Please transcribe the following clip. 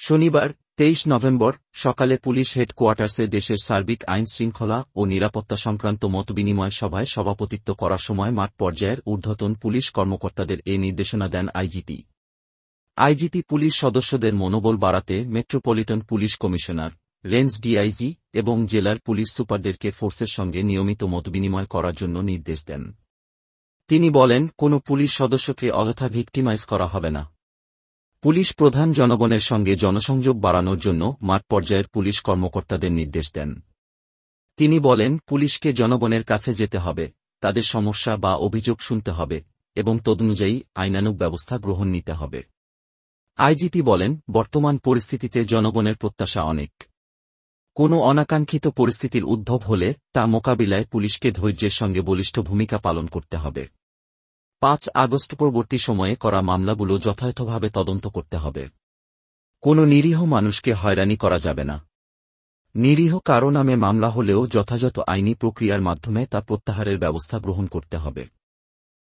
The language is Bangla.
শনিবার ২৩ নভেম্বর সকালে পুলিশ হেডকোয়ার্টার্সে দেশের সার্বিক আইনশৃঙ্খলা ও নিরাপত্তা সংক্রান্ত মতবিনিময় সভায় সভাপতিত্ব করার সময় মাঠ পর্যায়ের ঊর্ধ্বতন পুলিশ কর্মকর্তাদের এ নির্দেশনা দেন আইজিপি। আইজিপি পুলিশ সদস্যদের মনোবল বাড়াতে metropolitan police commissioner, range DIG এবং জেলার পুলিশ সুপারদেরকে ফোর্সের সঙ্গে নিয়মিত মতবিনিময় করার জন্য নির্দেশ দেন। তিনি বলেন, কোনো পুলিশ সদস্যকে অযথা ভিক্টিমাইজ করা হবে না। পুলিশ প্রধান জনগণের সঙ্গে জনসংযোগ বাড়ানোর জন্য মাঠ পর্যায়ের পুলিশ কর্মকর্তাদের নির্দেশ দেন। তিনি বলেন, পুলিশকে জনগণের কাছে যেতে হবে, তাদের সমস্যা বা অভিযোগ শুনতে হবে এবং তদনুযায়ী আইনানুগ ব্যবস্থা গ্রহণ নিতে হবে। আইজিপি বলেন, বর্তমান পরিস্থিতিতে জনগণের প্রত্যাশা অনেক। কোনো অনাকাঙ্ক্ষিত পরিস্থিতির উদ্ভব হলে তা মোকাবিলায় পুলিশকে ধৈর্যের সঙ্গে বলিষ্ঠ ভূমিকা পালন করতে হবে। ৫ আগস্ট পরবর্তী সময়ে করা মামলাগুলো যথাযথভাবে তদন্ত করতে হবে। কোনো নিরীহ মানুষকে হয়রানি করা যাবে না। নিরীহ কারো নামে মামলা হলেও যথাযথ আইনি প্রক্রিয়ার মাধ্যমে তা প্রত্যাহারের ব্যবস্থা গ্রহণ করতে হবে।